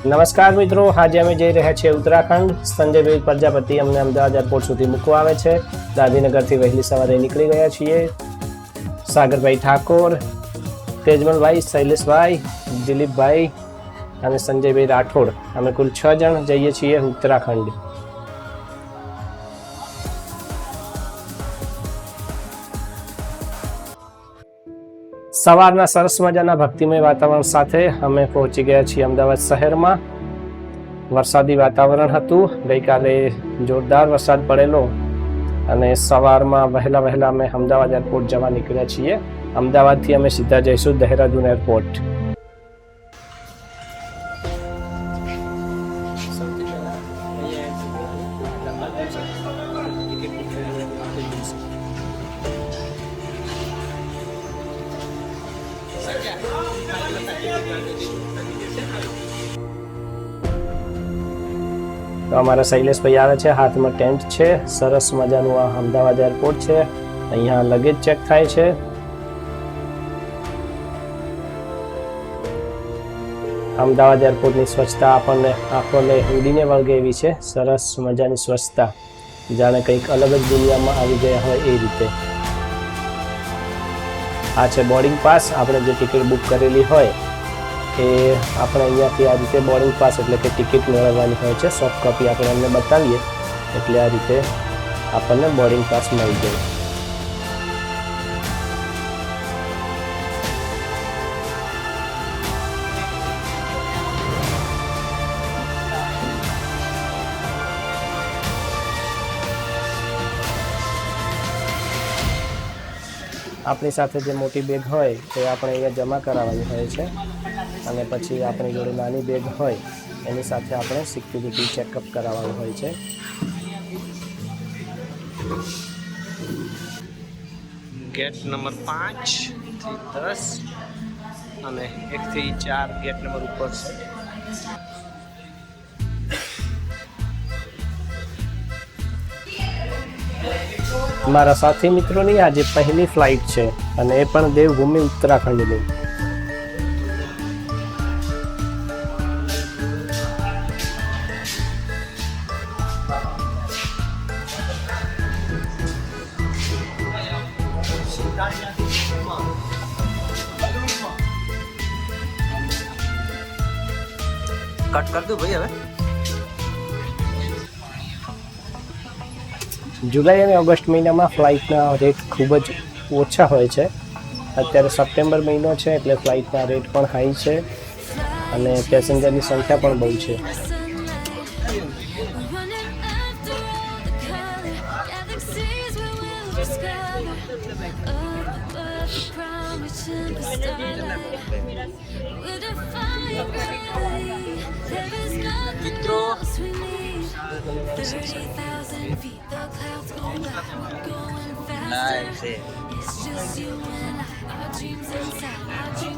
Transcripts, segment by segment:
નમસ્કાર મિત્રો, આજે અમે જઈ રહ્યા છીએ ઉત્તરાખંડ. સંજયભાઈ પ્રજાપતિ અમને અમદાવાદ એરપોર્ટ સુધી મૂકવા આવે છે. ગાંધીનગરથી વહેલી સવારે નીકળી ગયા છીએ. સાગરભાઈ ઠાકોર, તેજમલભાઈ, શૈલેષભાઈ, દિલીપભાઈ અને સંજયભાઈ રાઠોડ, અમે કુલ 6 જણ જઈએ છીએ ઉત્તરાખંડ. સવારના સરસ મજાના ભક્તિમય વાતાવરણ સાથે અમે પહોંચી ગયા છીએ અમદાવાદ શહેરમાં. વરસાદી વાતાવરણ હતું, ગઈકાલે જોરદાર વરસાદ પડેલો અને સવારમાં વહેલા અમે અમદાવાદ એરપોર્ટ જવા નીકળ્યા છીએ. અમદાવાદથી અમે સીધા જઈશું દહેરાદૂન એરપોર્ટ. તો અમારા શૈલેષભાઈ આવે છે, હાથમાં ટેન્ટ છે. સરસ મજાનું આ અમદાવાદ એરપોર્ટ છે. અહીંયા લગેજ ચેક થાય છે. અમદાવાદ એરપોર્ટની સ્વચ્છતા આપણને આંખોને ઉડીને વળગે એવી છે. સરસ મજાની સ્વચ્છતા, જાણે કંઈક અલગ જ દુનિયામાં આવી ગયા હોય એ રીતે. આ છે બોર્ડિંગ પાસ. આપણે જે ટિકિટ બુક કરેલી હોય એ આપણે અહીંયાથી આ રીતે બોર્ડિંગ પાસ એટલે કે ટિકિટ મેળવવાની હોય છે. સોફ્ટ કોપી આપણે એમને બતાવીએ એટલે આ રીતે આપણને બોર્ડિંગ પાસ મળી જાય. આપણી સાથે જે મોટી બેગ હોય એ આપણે અહીંયા જમા કરાવવાની હોય છે અને પછી આપણી જોડે નાની બેગ હોય એની સાથે આપણે સિક્યુરિટી ચેકઅપ કરાવવાનું હોય છે. ગેટ નંબર 5 થી 10 અને 1 થી 4 ગેટ નંબર ઉપર છે. મારા સાથી મિત્રોની આજે પહેલી ફ્લાઇટ છે અને એ પણ દેવભૂમિ ઉત્તરાખંડની. કટ કર દો ભાઈ. હવે જુલાઈ અને ઓગસ્ટ મહિનામાં ફ્લાઇટના રેટ ખૂબ જ ઓછા હોય છે. અત્યારે સપ્ટેમ્બર મહિનો છે એટલે ફ્લાઇટના રેટ પણ હાઈ છે અને પેસેન્જરની સંખ્યા પણ બહુ છે. મિત્રો લાઈવ છે.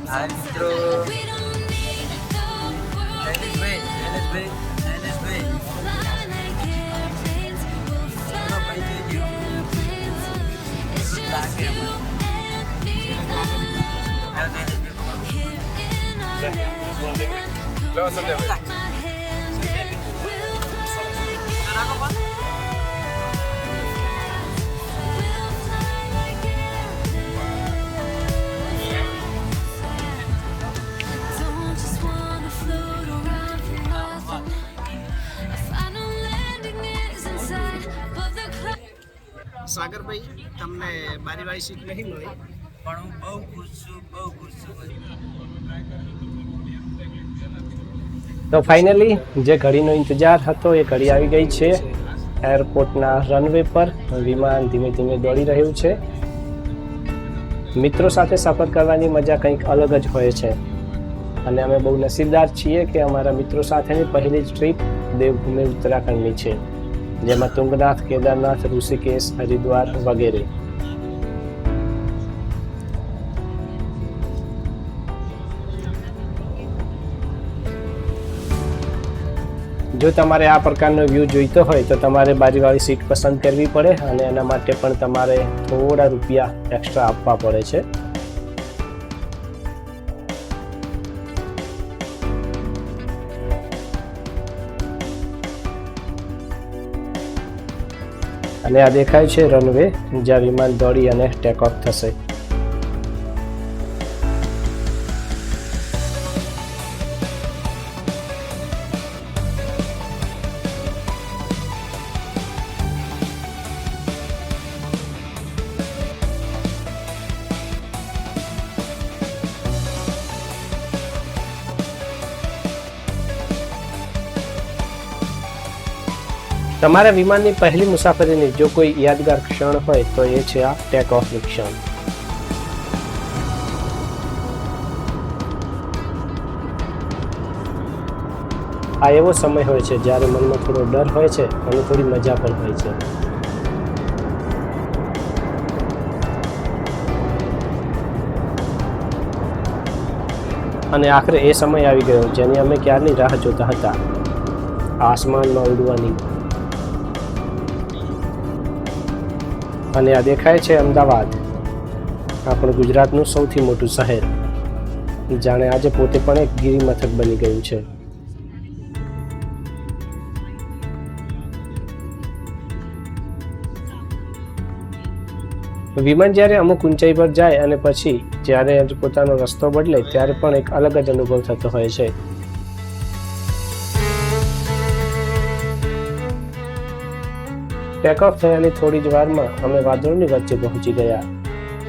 હા મિત્રો, સાગરભાઈ, તમને બારીવાળી સીટ નહીં મળી પણ હું બહુ ખુશ છું. તો ફાઇનલી જે ઘડીનો ઇંતજાર હતો એ ઘડી આવી ગઈ છે. એરપોર્ટના રનવે પર વિમાન ધીમે ધીમે દોડી રહ્યું છે. મિત્રો સાથે સફર કરવાની મજા કંઈક અલગ જ હોય છે અને અમે બહુ નસીબદાર છીએ કે અમારા મિત્રો સાથેની પહેલી જ ટ્રીપ દેવભૂમિ ઉત્તરાખંડની છે, જેમાં તુંગનાથ, કેદારનાથ, ઋષિકેશ, હરિદ્વાર વગેરે. જો તમારે આ પ્રકારનો વ્યૂ જોઈતો હોય તો તમારે બારીવાળી સીટ પસંદ કરવી પડે અને એના માટે પણ તમારે થોડા રૂપિયા એક્સ્ટ્રા આપવા પડે છે. અને આ દેખાય છે રનવે, જ્યાં વિમાન દોડી અને ટેક ઓફ થશે. તમારા વિમાનની પહેલી મુસાફરીની જો કોઈ યાદગાર ક્ષણ હોય તો એ છે આ ટેક ઓફની ક્ષણ. આ એવો સમય હોય છે જ્યારે મનમાં થોડો ડર હોય છે અને થોડી મજા પણ હોય છે. અને આખરે એ સમય આવી ગયો જેની અમે ક્યારની રાહ જોતા હતા, આસમાનમાં ઉડવાની. અને આ દેખાય છે અમદાવાદ, આપણું ગુજરાતનું સૌથી મોટું શહેર, જાણે આજે પોતે પણ એક ગિરિમથક બની ગયું છે. વિમાન જ્યારે અમુક ઊંચાઈ પર જાય અને પછી જ્યારે પોતાનો રસ્તો બદલે ત્યારે પણ એક અલગ જ અનુભવ થતો હોય છે. ટેક ઓફ થયાની થોડી જ વારમાં અમે વાદળોની વચ્ચે પહોંચી ગયા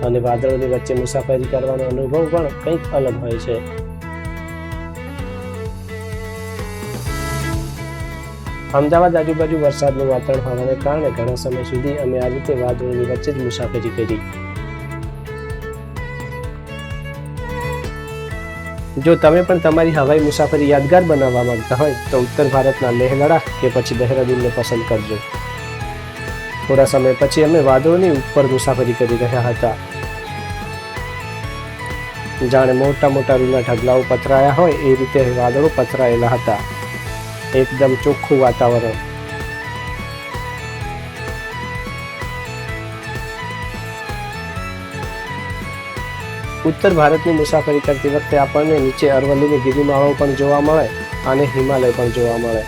અને વાદળોની વચ્ચે મુસાફરી કરવાનો અનુભવ પણ કંઈક અલગ હોય છે. અમદાવાદ આજુબાજુ વરસાદનું વાતાવરણ હોવાને કારણે ઘણા સમય સુધી અમે આ રીતે વાદળોની વચ્ચે જ મુસાફરી કરી. જો તમે પણ તમારી હવાઈ મુસાફરી યાદગાર બનાવવા માંગતા હોય તો ઉત્તર ભારતના લેહ લડાખ કે પછી દહેરાદૂનને પસંદ કરજો. થોડા સમય પછી અમે વાદળોની ઉપર મુસાફરી કરી રહ્યા હતા. જાણે મોટા મોટા રૂના ઢગલાઓ પથરાયા હોય એ રીતે વાદળો પથરાયેલા હતા. એકદમ ચોખ્ખું વાતાવરણ. ઉત્તર ભારતની મુસાફરી કરતી વખતે આપણને નીચે અરવલ્લીની ગિરિમાળાઓ પણ જોવા મળે અને હિમાલય પણ જોવા મળે.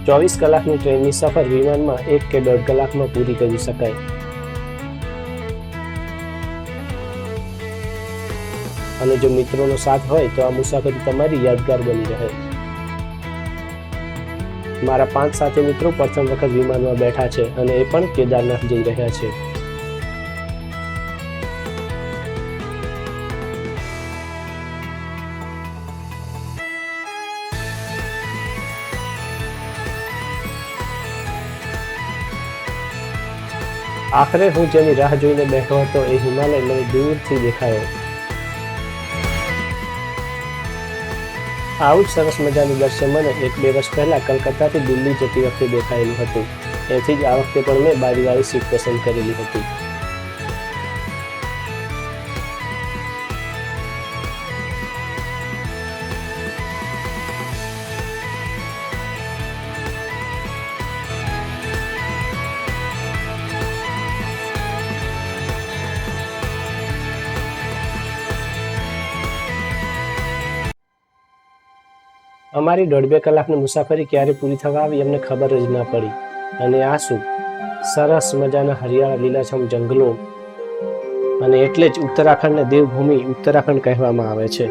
ચોવીસ કલાકની ટ્રેનની સફર વિમાનમાં 1 કે 1.5 કલાકમાં પૂરી કરી શકાય. અને જો મિત્રોનો સાથ હોય તો આ મુસાફરી તમારી યાદગાર બની રહે. મારા 5 સાથી મિત્રો પ્રથમ વખત વિમાનમાં બેઠા છે અને એ પણ કેદારનાથ જઈ રહ્યા છે. આખરે હું જેની રાહ જોઈને બેઠો હતો એ હિમાલય મને દૂરથી દેખાયો. આવું જ સરસ મજાનું દ્રશ્ય મને 1-2 વર્ષ પહેલા કલકત્તાથી દિલ્હી જતી વખતે દેખાયેલું હતું. એથી જ આ વખતે પણ મેં બારીવાળી સીટ પસંદ કરેલી હતી. અમારી 1.5-2 કલાકની મુસાફરી ક્યારે પૂરી થવા આવી અમને ખબર જ ના પડી. અને આ શું સરસ મજાના હરિયાળા લીલાછમ જંગલો, અને એટલે જ ઉત્તરાખંડને દેવભૂમિ ઉત્તરાખંડ કહેવામાં આવે છે.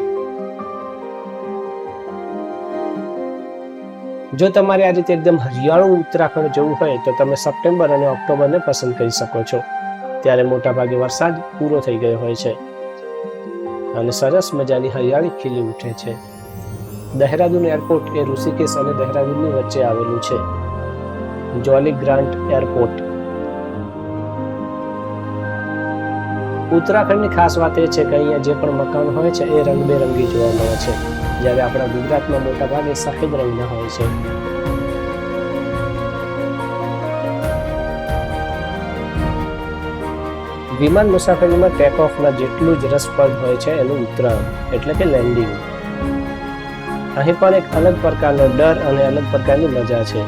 જો તમારે આ રીતે એકદમ હરિયાળું ઉત્તરાખંડ જવું હોય તો તમે સપ્ટેમ્બર અને ઓક્ટોબરને પસંદ કરી શકો છો. ત્યારે મોટાભાગે વરસાદ પૂરો થઈ ગયો હોય છે અને સરસ મજાની હરિયાળી ખીલી ઉઠે છે. દહેરાદૂન એરપોર્ટ એ ઋષિકેશ અને દહેરાદૂનની વચ્ચે આવેલું છે. જોલી ગ્રાન્ટ એરપોર્ટ. ઉત્તરાખંડની ખાસ વાત એ છે કે અહીંયા જે પણ મકાન હોય છે એ રંગબેરંગી જોવા મળે છે, જ્યારે આપણા ગુજરાતમાં મોટા ભાગે સફેદ રંગના હોય છે. વિમાન મુસાફરીમાં ટેક ઓફના જેટલું જ રસપ્રદ હોય છે એનું ઉતરાણ એટલે કે લેન્ડિંગ. અહીં પણ એક અલગ પ્રકારનો ડર અને અલગ પ્રકારની મજા છે.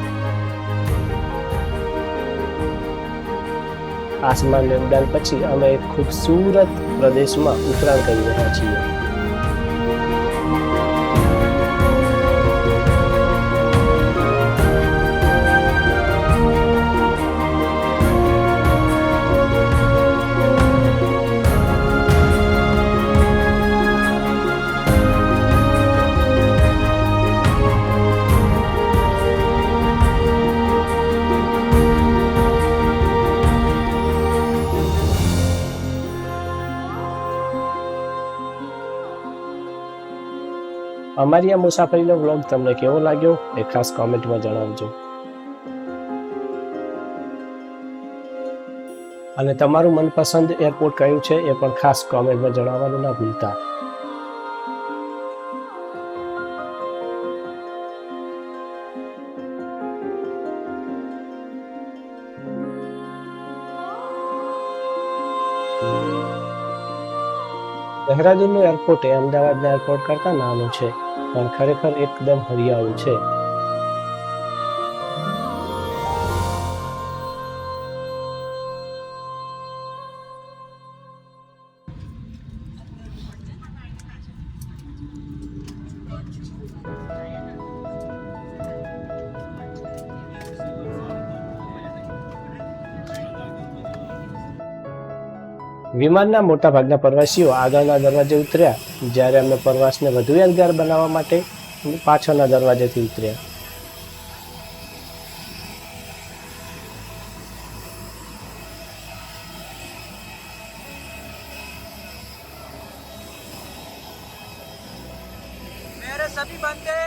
આસમાનની ઉડાન પછી અમે એક ખૂબસૂરત પ્રદેશમાં ઉતરાણ કરી રહ્યા છીએ. અમારી આ મુસાફરીનો વ્લોગ તમને કેવો લાગ્યો એ ખાસ કોમેન્ટમાં જણાવજો. અને તમારું મનપસંદ એરપોર્ટ કયું છે એ પણ ખાસ કોમેન્ટમાં જણાવવાનું ના ભૂલતા. દહેરાદૂનનું એરપોર્ટ એ અમદાવાદના એરપોર્ટ કરતાં નાનું છે, પણ ખરેખર એકદમ હરિયાળું છે. વિમાનના મોટા ભાગના પ્રવાસીઓ આગળના દરવાજે ઉતર્યા, જ્યારે અમે પ્રવાસને વધુ યાદગાર બનાવવા માટે પાછળના દરવાજેથી ઉતર્યા. मेरे सभी बंदे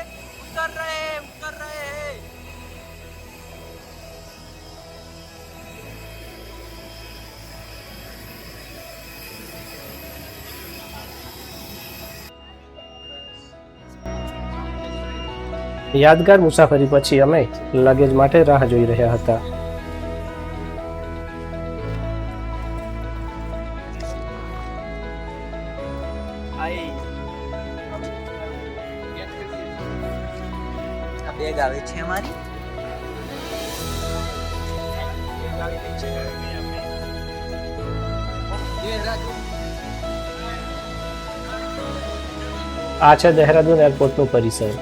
उतर रहे हैं. યાદગાર મુસાફરી પછી અમે લગેજ માટે રાહ જોઈ રહ્યા હતા. આ બેગ આવે છે અમારી. આ છે દહેરાદૂન એરપોર્ટનું પરિસર.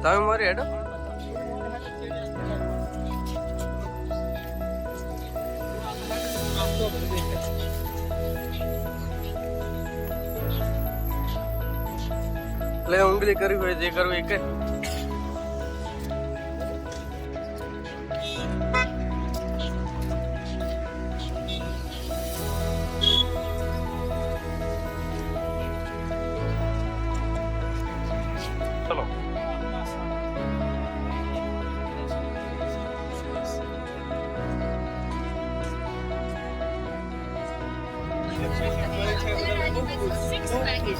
તમે મારી હેડો એટલે ઉંગલી કરવી હોય જે કરવું એ કઈ. ચલો Six packages.